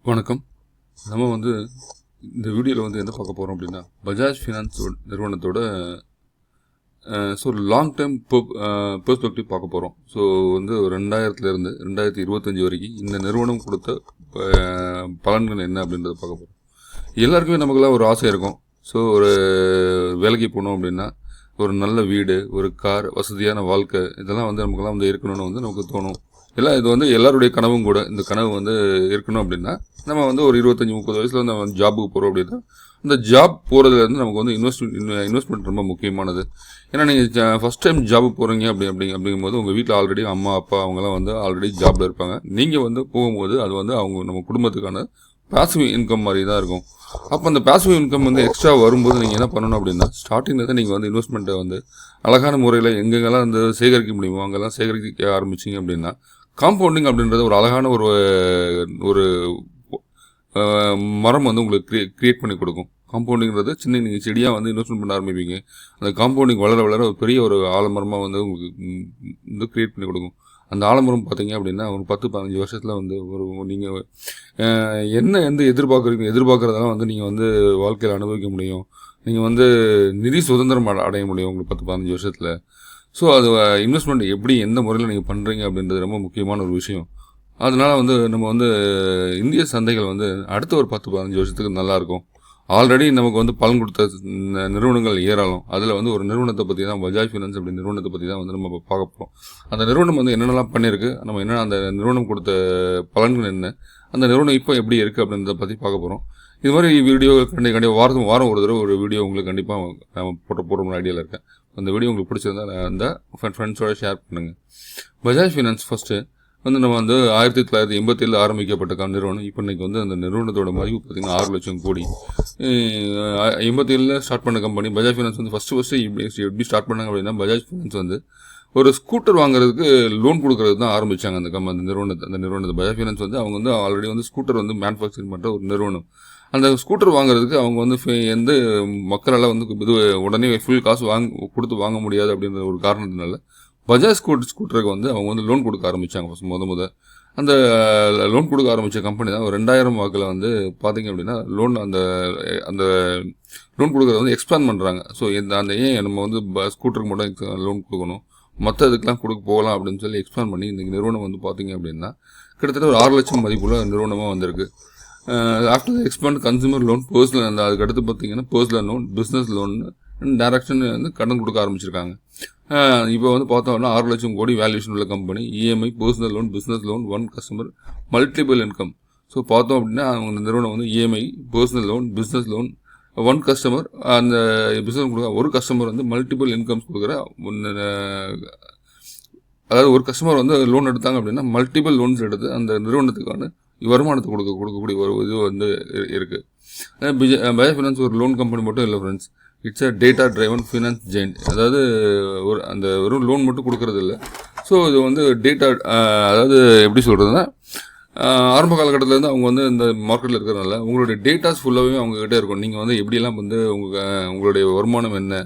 வணக்கம். நம்ம இந்த வீடியோவில் என்ன பார்க்க போகிறோம் அப்படின்னா, பஜாஜ் ஃபினான்ஸ் நிறுவனத்தோட ஒரு லாங் டேர்ம் பெர்ஸ்பெக்டிவ் பார்க்க போகிறோம். ஸோ 2000 2025 வரைக்கும் இந்த நிறுவனம் கொடுத்த பலன்கள் என்ன அப்படின்றத பார்க்க போகிறோம். எல்லாருக்குமே நமக்குலாம் ஒரு ஆசை இருக்கும். ஸோ ஒரு வேலைக்கு போனோம் அப்படின்னா ஒரு நல்ல வீடு, ஒரு கார், வசதியான வாழ்க்கை, இதெல்லாம் நமக்குலாம் இருக்கணும்னு நமக்கு தோணும். இது எல்லாருடைய கனவும் கூட. இந்த கனவு இருக்கணும் அப்படின்னா நம்ம ஒரு 25-30 வயசில் நம்ம ஜாபுக்கு போகிறோம் அப்படின்னா அந்த ஜாப் போகிறதுலேருந்து நமக்கு இன்வெஸ்ட்மெண்ட் ரொம்ப முக்கியமானது. ஏன்னா நீங்கள் ஃபஸ்ட் டைம் ஜாப் போகிறீங்க அப்படிங்கும்போது உங்கள் வீட்டில் ஆல்ரெடி அம்மா அப்பா அவங்களாம் ஆல்ரெடி ஜாபில் இருப்பாங்க. நீங்கள் போகும்போது அது அவங்க நம்ம குடும்பத்துக்கான பாசிவ் இன்கம் மாதிரி தான் இருக்கும். அப்போ அந்த பாசிவ் இன்கம் எக்ஸ்ட்ரா வரும்போது நீங்கள் என்ன பண்ணணும் அப்படின்னா, ஸ்டார்டிங்கில் தான் நீங்கள் இன்வெஸ்ட்மெண்ட்டை அழகான முறையில் எங்கெங்கெல்லாம் சேகரிக்க முடியுமோ அங்கெல்லாம் சேகரிக்க ஆரம்பிச்சிங்க அப்படின்னா, காம்பவுண்டிங் அப்படின்றது ஒரு அழகான ஒரு மரம் உங்களுக்கு கிரியேட் பண்ணி கொடுக்கும். காம்பவுண்டிங்கிறது சின்ன நீங்கள் செடியாக இன்வெஸ்ட்மெண்ட் பண்ண ஆரம்பிப்பீங்க. அந்த காம்பவுண்டிங் வளர வளர ஒரு பெரிய ஒரு ஆலமரமாக உங்களுக்கு கிரியேட் பண்ணி கொடுக்கும். அந்த ஆலமரம் பார்த்தீங்க அப்படின்னா ஒரு 10-15 வருஷத்தில் நீங்கள் என்ன எதிர்பார்க்குறதெல்லாம் நீங்கள் வாழ்க்கையில் அனுபவிக்க முடியும். நீங்கள் நிதி சுதந்திரம் அடைய முடியும் உங்களுக்கு 10-15 வருஷத்தில். ஸோ அது இன்வெஸ்ட்மெண்ட் எப்படி எந்த முறையில் நீங்கள் பண்ணுறீங்க அப்படின்றது ரொம்ப முக்கியமான ஒரு விஷயம். அதனால் நம்ம இந்திய சந்தைகள் அடுத்த ஒரு 10-15 வருஷத்துக்கு நல்லாயிருக்கும். ஆல்ரெடி நமக்கு பலன் கொடுத்த நிறுவனங்கள் ஏறாலும். அதில் ஒரு நிறுவனத்தை பற்றி தான், பஜாஜ் ஃபினான்ஸ் அப்படி நிறுவனத்தை பற்றி தான் நம்ம பார்க்க போகிறோம். அந்த நிறுவனம் என்னென்னலாம் பண்ணியிருக்கு, நம்ம என்ன அந்த நிறுவனம் கொடுத்த பலன்கள் என்ன, அந்த நிறுவனம் இப்போ எப்படி இருக்குது அப்படின்றத பற்றி பார்க்க போகிறோம். இது மாதிரி வீடியோ கண்டிப்பாக வாரம் ஒரு தடவை ஒரு வீடியோ உங்களுக்கு கண்டிப்பாக நான் போடுற ஐடியாவில் இருக்கேன். அந்த வீடியோ உங்களுக்கு பிடிச்சிருந்தா அந்த ஃப்ரெண்ட்ஸோட ஷேர் பண்ணுங்கள். பஜாஜ் ஃபினான்ஸ் ஃபஸ்ட்டு நம்ம 1987 ஆரம்பிக்கப்பட்ட நிறுவனம். இப்போ இன்றைக்கி அந்த நிறுவனத்தோட மதிப்பு பார்த்திங்கன்னா 6 லட்சம் கோடி. 87 ஸ்டார்ட் பண்ண கம்பெனி பஜாஜ் ஃபினான்ஸ். ஃபஸ்ட்டு எப்படி ஸ்டார்ட் பண்ணாங்க அப்படின்னா, பஜாஜ் ஃபினான்ஸ் ஒரு ஸ்கூட்டர் வாங்குறதுக்கு லோன் கொடுக்கறது தான் ஆரம்பித்தாங்க. அந்த நிறுவனத்தை பஜாஜ் ஃபினான்ஸ் அவங்க ஆல்ரெடி ஸ்கூட்டர் மேனுஃபேக்சரிங் பண்ணுற ஒரு நிறுவனம். அந்த ஸ்கூட்டர் வாங்குறதுக்கு அவங்க மக்களால் இது உடனே ஃபுல் காசு கொடுத்து வாங்க முடியாது அப்படின்ற ஒரு காரணத்தினால பஜாஜ் ஸ்கூட்டருக்கு அவங்க லோன் கொடுக்க ஆரம்பித்தாங்க. முத அந்த லோன் கொடுக்க ஆரம்பித்த கம்பெனி தான் 2000 வாக்கில் பார்த்தீங்க அப்படின்னா அந்த லோன் கொடுக்குறத எக்ஸ்பேண்ட் பண்ணுறாங்க. ஸோ அந்த ஏன் நம்ம ஸ்கூட்டருக்கு மட்டும் லோன் கொடுக்கணும், மற்ற இதுக்கெலாம் போகலாம் அப்படின்னு சொல்லி எக்ஸ்பேண்ட் பண்ணி இன்றைக்கி நிறுவனம் பார்த்தீங்க அப்படின்னா கிட்டத்தட்ட ஒரு 6 லட்சம் மதிப்புள்ள நிறுவனமாக வந்திருக்கு. After expand consumer loan, personal, அதுக்கடுத்து பார்த்தீங்கன்னா personal loan, business loan, direction கடன் கொடுக்க ஆரம்பிச்சிருக்காங்க. இப்போ பார்த்தோம்னா 6 லட்சம் கோடி வேல்யூஷன் உள்ள company. EMI, personal loan, business loan, one customer, multiple income. So பார்த்தோம் அப்படின்னா அவங்க நிறுவனம் EMI, personal loan, business loan, one customer, அந்த பிஸ்னஸ் கொடுக்க ஒரு கஸ்டமர் மல்டிபிள் இன்கம்ஸ் கொடுக்குற அதாவது ஒரு கஸ்டமர் லோன் எடுத்தாங்க அப்படின்னா மல்டிபிள் லோன்ஸ் எடுத்து அந்த நிறுவனத்துக்கான வருமானத்தை கொடுக்கக்கூடிய ஒரு இது இருக்குது. பஜாஜ் ஃபினான்ஸ் ஒரு லோன் கம்பெனி மட்டும் இல்லை friends. It's a data driven finance giant. அதாவது வெறும் லோன் மட்டும் கொடுக்கறது இல்லை. ஸோ இது டேட்டா, அதாவது எப்படி சொல்கிறதுனா, ஆரம்ப காலகட்டத்திலேருந்து அவங்க இந்த மார்க்கெட்டில் இருக்கிறதுனால உங்களுடைய டேட்டாஸ் ஃபுல்லாகவே அவங்ககிட்ட இருக்கும். நீங்கள் எப்படியெல்லாம் உங்களுடைய வருமானம் என்ன,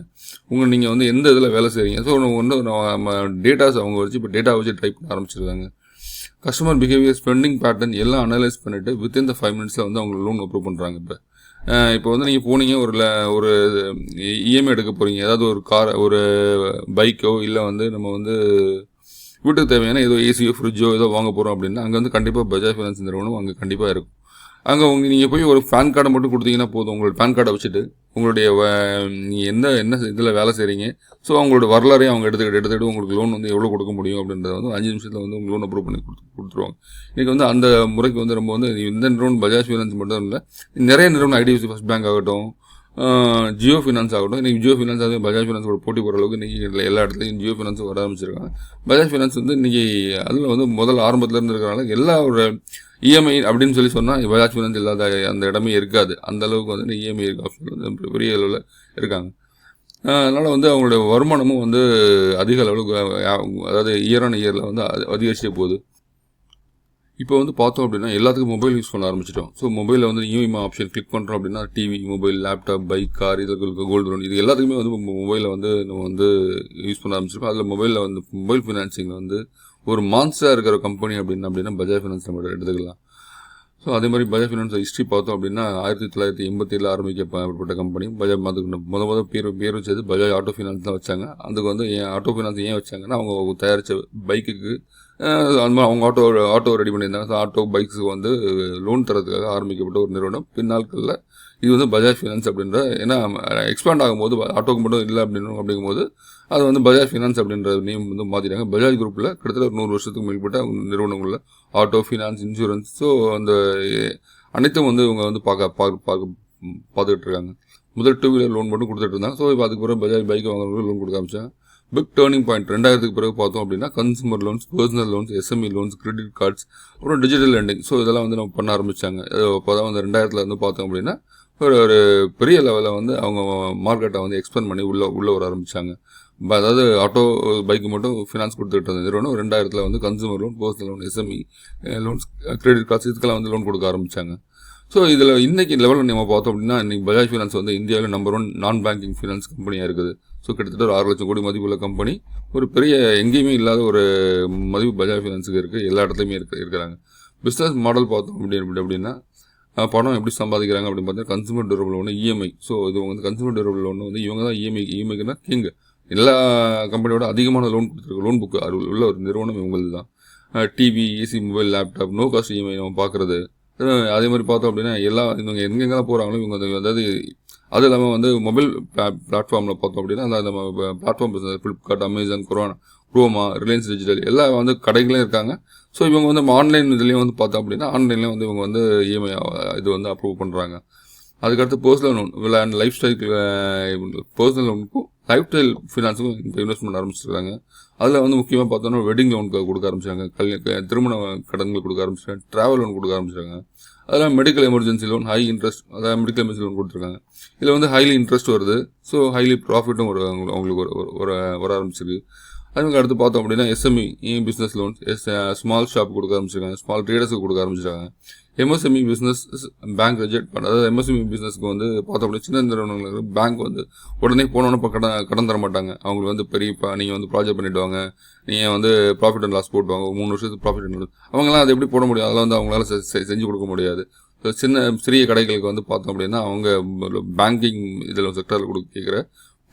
நீங்கள் எந்த இதில் வேலை செய்கிறீங்க. ஸோ நம்ம டேட்டாஸ் அவங்க வச்சு இப்போ டேட்டா வச்சு ட்ரை பண்ண ஆரம்பிச்சிருக்காங்க. கஸ்டமர் பிஹேவியர், ஸ்பெண்டிங் பேட்டர்ன் எல்லாம் அனலைஸ் பண்ணிவிட்டு வித்தின் த 5 மினிட்ஸில் அவங்களுக்கு லோன் அப்ரூவ் பண்ணுறாங்க. இப்போ நீங்கள் போனீங்க ஒரு இஎம்ஐ எடுக்க போகிறீங்க, ஏதாவது ஒரு கார், ஒரு பைக்கோ, இல்லை நம்ம வீட்டுக்கு தேவையான ஏதோ ஏசியோ ஃப்ரிட்ஜோ ஏதோ வாங்க போகிறோம் அப்படின்னா அங்கே கண்டிப்பாக பஜாஜ் ஃபினான்ஸ் நிறுவனம் அங்கே கண்டிப்பாக இருக்கும். அங்கே நீங்கள் போய் ஒரு பேன் கார்டை மட்டும் கொடுத்தீங்கன்னா போதும். உங்களோட பேன் கார்டை வச்சுட்டு உங்களுடைய நீங்கள் என்ன இதில் வேலை செய்கிறீங்க, ஸோ அவங்களோட வரலாறையும் அவங்க எடுத்துக்கிட்டு உங்களுக்கு லோன் எவ்வளோ கொடுக்க முடியும் அப்படின்றத 5 நிமிஷத்தில் உங்களுக்கு லோன் அப்ரூவ் பண்ணி கொடுத்துருவாங்க. இன்றைக்கி அந்த முறைக்கு ரொம்ப இந்த நிறுவனம் பஜாஜ் ஃபினான்ஸ் மட்டும் இல்லை, நிறைய நிறுவனம், ஐடிஎஃப்சி ஃபர்ஸ்ட் பேங்க் ஆகட்டும், ஜியோ ஃபினான்ஸ் ஆகட்டும். இன்றைக்கி ஜியோ ஃபினான்ஸ் பஜாஜ் ஃபினான்ஸோட போட்டி போகிற அளவுக்கு இன்றைக்கி எல்லா இடத்துலையும் ஜியோ ஃபினான்ஸ் வர ஆரம்பிச்சிருக்காங்க. பஜாஜ் ஃபினான்ஸ் இன்றைக்கி அதில் முதல் ஆரம்பத்தில் இருக்கிறனால எல்லா ஒரு இஎம்ஐ அப்படின்னு சொன்னால் பஜாஜ் ஃபினான்ஸ் இல்லாத அந்த இடமே இருக்காது. அந்த அளவுக்கு இஎம்ஐ ஆப்ஷன் பெரிய அளவில் இருக்காங்க. அதனால் அவங்களுடைய வருமானமும் அதிக அளவுக்கு, அதாவது இயர் ஆன் இயரில் அதிகரிச்சே போகுது. இப்போ பார்த்தோம் அப்படின்னா எல்லாத்துக்கும் மொபைல் யூஸ் பண்ண ஆரம்பிச்சிட்டோம். ஸோ மொபைலில் இஎம்ஐ ஆப்ஷன் கிளிக் பண்ணுறோம் அப்படின்னா TV, mobile, laptop, bike, car, இதுக்கு கோல்டு லோன், இது எல்லாத்துக்குமே மொபைலில் நம்ம யூஸ் பண்ண ஆரம்பிச்சிருக்கோம். அதில் மொபைலில் மொபைல் ஃபினான்சிங் ஒரு மான்ஸ்டராக இருக்கிற கம்பெனி அப்படின்னா பஜாஜ் ஃபினான்ஸ் நம்ம எடுத்துக்கலாம். ஸோ அதே மாதிரி பஜாஜ் ஃபினான்ஸ் ஹிஸ்ட்ரி பார்த்தோம் அப்படின்னா 1987 ஆரம்பிக்கப்பட்ட கம்பெனி. பஜாஜ் அதுக்கு முத பேர் வச்சது பஜாஜ் ஆட்டோ ஃபினான்ஸ் தான் வச்சாங்க. அதுக்கு வந்து ஆட்டோ ஃபினான்ஸ் ஏன் வச்சாங்கன்னா அவங்க தயாரித்த பைக்குக்கு அந்த மாதிரி அவங்க ஆட்டோ ரெடி பண்ணியிருந்தாங்க. ஸோ ஆட்டோ பைக்ஸுக்கு வந்து லோன் தரதுக்காக ஆரம்பிக்கப்பட்ட ஒரு நிறுவனம். பின்னாட்களில் இது வந்து பஜாஜ் ஃபினான்ஸ் அப்படின்ற, ஏன்னா எக்ஸ்பேண்ட் ஆகும்போது ஆட்டோக்கு மட்டும் இல்லை அப்படிங்கும்போது அது வந்து பஜாஜ் ஃபினான்ஸ் அப்படின்ற நேம் வந்து மாற்றிட்டாங்க. பஜாஜ் குரூப்பில் கிட்டத்தட்ட 100 வருஷத்துக்கு மேற்பட்ட நிறுவனங்களில் ஆட்டோ, ஃபினான்ஸ், இன்சூரன்ஸ், ஸோ அந்த அனைத்தும் வந்து இவங்க வந்து பார்த்துக்கிட்டு இருக்காங்க. முதல் 2 வீலர் லோன் மட்டும் கொடுத்துட்டு இருந்தாங்க. ஸோ இப்போ அதுக்கு பிறகு பஜாஜ் பைக் வாங்குறவங்களுக்கு லோன் கொடுக்க ஆரம்பிச்சாங்க. பிக் டேர்னிங் பாயிண்ட் 2000க்கு பிறகு பார்த்தோம் அப்படின்னா consumer loans, personal loans, SME loans, credit cards, அப்புறம் டிஜிட்டல் லெண்டிங். ஸோ இதெல்லாம் வந்து நம்ம பண்ண ஆரம்பித்தாங்க. அப்போ தான் வந்து 2000ல் வந்து பார்த்தோம் அப்படின்னா ஒரு பெரிய லெவலில் வந்து அவங்க மார்க்கெட்டை வந்து எக்ஸ்பேண்ட் பண்ணி உள்ளே வர ஆரம்பித்தாங்க. அதாவது ஆட்டோ பைக்கு மட்டும் ஃபினான்ஸ் கொடுத்துட்டு இருந்த நிறுவனம் 2000ல் வந்து consumer loan, personal loan, SME loans, credit cards இதுக்கெல்லாம் வந்து லோன் கொடுக்க ஆரம்பித்தாங்க. ஸோ இதில் இன்றைக்கி லெவலில் நம்ம பார்த்தோம் அப்படின்னா இன்றைக்கி பஜாஜ் ஃபினான்ஸ் வந்து இந்தியாவில் நம்பர் 1 நான் பேங்கிங் ஃபினான்ஸ் கம்பெனியாக இருக்குது. ஸோ கிட்டத்தட்ட ஒரு 6 லட்சம் கோடி மதிப்புள்ள கம்பெனி. ஒரு பெரிய எங்கேயுமே இல்லாத ஒரு மதிப்பு பஜாஜ் ஃபினான்ஸுக்கு இருக்குது. எல்லா இடத்துலையுமே இருக்கிறாங்க. பிஸ்னஸ் மாடல் பார்த்தோம் அப்படின்னா பணம் எப்படி சம்பாதிக்கிறாங்க அப்படின்னு பார்த்தீங்கன்னா consumer durable loan, EMI. So இது வந்து கன்சூமர் டியூரபிள் லோன் வந்து இவங்க தான் இஎம்ஐக்குன்னா கிங். எல்லா கம்பெனியோட அதிகமான லோன் கொடுத்துருக்கு. லோன் புக்கு உள்ள ஒரு நிறுவனம் இவங்களுக்கு தான். TV, AC, mobile, laptop, no cost EMI நம்ம பார்க்குறது. அதே மாதிரி பார்த்தோம் அப்படின்னா இவங்க எங்கெங்கெல்லாம் போகிறாங்களோ இவங்க அதாவது அது இல்லாமல் வந்து மொபைல் பிளாட்ஃபார்மில் பார்த்தோம் அப்படின்னா நம்ம platform business, Flipkart, Amazon, Croma, Reliance digital எல்லா வந்து கடைகளும் இருக்காங்க. ஸோ இவங்க வந்து ஆன்லைன் இதுலேயும் வந்து பார்த்தோம் அப்படின்னா ஆன்லைன்லேயும் வந்து இவங்க வந்து இஎம்ஐ இது வந்து அப்ரூவ் பண்ணுறாங்க. அதுக்கடுத்து personal loan and lifestyle personal லோனுக்கும் லைஃப் ஸ்டைல் ஃபினான்ஸுக்கும் இப்போ இன்வெஸ்ட் பண்ண ஆரம்பிச்சிருக்காங்க. அதில் வந்து முக்கியமாக பார்த்தோன்னா வெட்டிங் லோனுக்கு கொடுக்க ஆரம்பிச்சாங்க, திருமண கடன்கள் கொடுக்க ஆரம்பிச்சிட்டாங்க, ட்ராவல் லோன் கொடுக்க ஆரம்பிச்சிட்டாங்க. அதெல்லாம் medical emergency loan, high interest, அதாவது மெடிக்கல் எமர்ஜென்சி லோன் கொடுத்துருக்காங்க. இதில் வந்து ஹைலி இன்ட்ரெஸ்ட் வருது. ஸோ ஹைலி ப்ராஃபிட்டும் அவங்களுக்கு வர ஆரம்பிச்சிருக்கு. அதுக்கு அடுத்து பார்த்தோம் அப்படின்னா SME business loans, small shop கொடுக்க ஆரம்பிச்சிருக்காங்க, ஸ்மால் ட்ரேடர்ஸுக்கு கொடுக்க ஆரம்பிச்சிருக்காங்க. எம்எஸ்எம்இ பிஸ்னஸ் பேங்க் ரிஜெக்ட் பண்ண, அதாவது எம்எஸ்எம்இ பிஸ்னஸ்க்கு வந்து பார்த்தோம் அப்படின்னா சின்ன நிறுவனங்களுக்கு பேங்க் வந்து உடனே போனோன்னு இப்போ கடன் தர மாட்டாங்க. அவங்களுக்கு வந்து நீங்கள் வந்து ப்ராஜெக்ட் பண்ணிவிட்டு வாங்க, நீங்கள் வந்து ப்ராஃபிட் அண்ட் லாஸ் போட்டுவாங்க, 3 வருஷத்துக்கு ப்ராஃபிட் அண்ட் லாஸ். அவங்களாம் அதை எப்படி போட முடியும்? அதெல்லாம் வந்து அவங்களால செஞ்சு கொடுக்க முடியாது. சிறிய கடைகளுக்கு வந்து பார்த்தோம் அப்படின்னா அவங்க பேங்கிங் இதில் செக்டரில் கேட்குற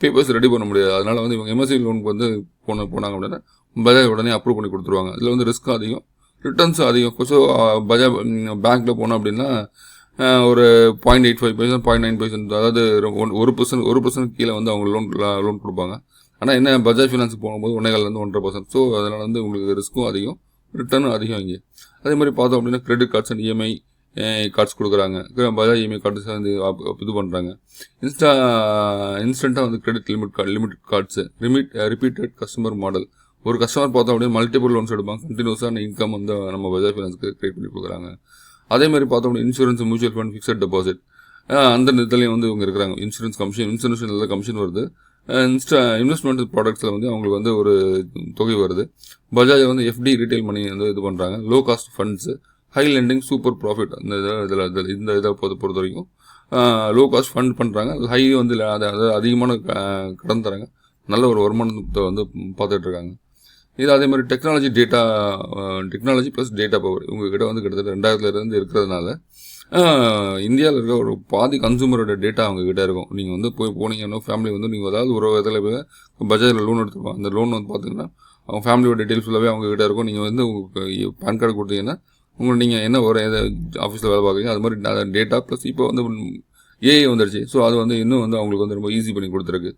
பேப்பர்ஸ் ரெடி பண்ண முடியாது. அதனால் வந்து இவங்க எம்எஸ்எம்இ லோனுக்கு வந்து போனாங்க அப்படின்னா பஜாஜ் உடனே அப்ரூவ் பண்ணி கொடுத்துருவாங்க. இதில் வந்து ரிஸ்க் அதிகம், ரிட்டர்ன்ஸ் அதிகம். ஸோ பஜாஜ் பேங்க்கில் போனோம் அப்படின்னா ஒரு 0.85%, 0.9%, அதாவது 1% கீழே வந்து அவங்க லோன் கொடுப்பாங்க. ஆனால் என்ன பஜாஜ் ஃபினான்ஸுக்கு போகும்போது 1.5% 1.5%. ஸோ அதனால் வந்து உங்களுக்கு ரிஸ்க்கும் அதிகம், ரிட்டர்னும் அதிகம் இங்கே. அதே மாதிரி பார்த்தோம் அப்படின்னா credit cards and EMI cards கொடுக்குறாங்க. பஜாஜ் இஎம்ஐ கார்ட்ஸ் வந்து இது பண்ணுறாங்க. இன்ஸ்டண்ட்டாக வந்து credit limit cards, repeated customer model. ஒரு கஸ்டமர் பார்த்தோம் அப்படின்னா மல்டிபிள் லோன்ஸ் எடுப்பாங்க. கண்டினியூஸான இன்கம் வந்து நம்ம பஜாஜ் ஃபினான்ஸ்க்கு கிரியேட் பண்ணி கொடுக்குறாங்க. அதே மாதிரி பார்த்தோம் அப்படின்னா insurance, mutual fund, fixed deposit அந்த இதுலேயும் வந்து இவங்க இருக்கிறாங்க. இன்சூரன்ஸில் கமிஷன் வருது. இன்வெஸ்ட்மெண்ட் ப்ராடக்ட்ஸில் வந்து அவங்களுக்கு வந்து ஒரு தொகை வருது. பஜாஜ் வந்து எஃப்டி ரீட்டைல் மணி வந்து இது பண்ணுறாங்க. Low cost funds, high lending, super profit. இந்த இதை பொறுத்த வரைக்கும் லோ காஸ்ட் ஃபண்ட் பண்ணுறாங்க. ஹை வந்து அதாவது அதிகமான கடன் தராங்க. நல்ல ஒரு வருமானத்தை வந்து பார்த்துட்ருக்காங்க. இது அதே மாதிரி டெக்னாலஜி ப்ளஸ் டேட்டா பவர் உங்ககிட்ட வந்து கிட்டத்தட்ட 2000 இருக்கிறதுனால இந்தியாவில் இருக்க ஒரு பாதி கன்சூமரோட டேட்டா அவங்ககிட்ட இருக்கும். நீங்கள் வந்து போனீங்கன்னா ஃபேமிலி வந்து நீங்கள் ஏதாவது ஒரு விதத்தில் போய் பஜாஜில் லோன் எடுத்துருப்பாங்க. அந்த லோன் வந்து பார்த்தீங்கன்னா அவங்க ஃபேமிலியோட டீட்டெயில்ஸ் ஃபுல்லாகவே அவங்ககிட்ட இருக்கும். நீங்கள் வந்து உங்களுக்கு பேன் கார்டு கொடுத்தீங்கன்னா நீங்கள் என்ன ஒரு ஆஃபீஸில் வேலை பார்க்குறீங்க அது மாதிரி டேட்டா ப்ளஸ் இப்போ வந்து ஏஐ வந்துடுச்சு. ஸோ அது வந்து இன்னும் வந்து அவங்களுக்கு வந்து ரொம்ப ஈஸி பண்ணி கொடுத்துருக்கு.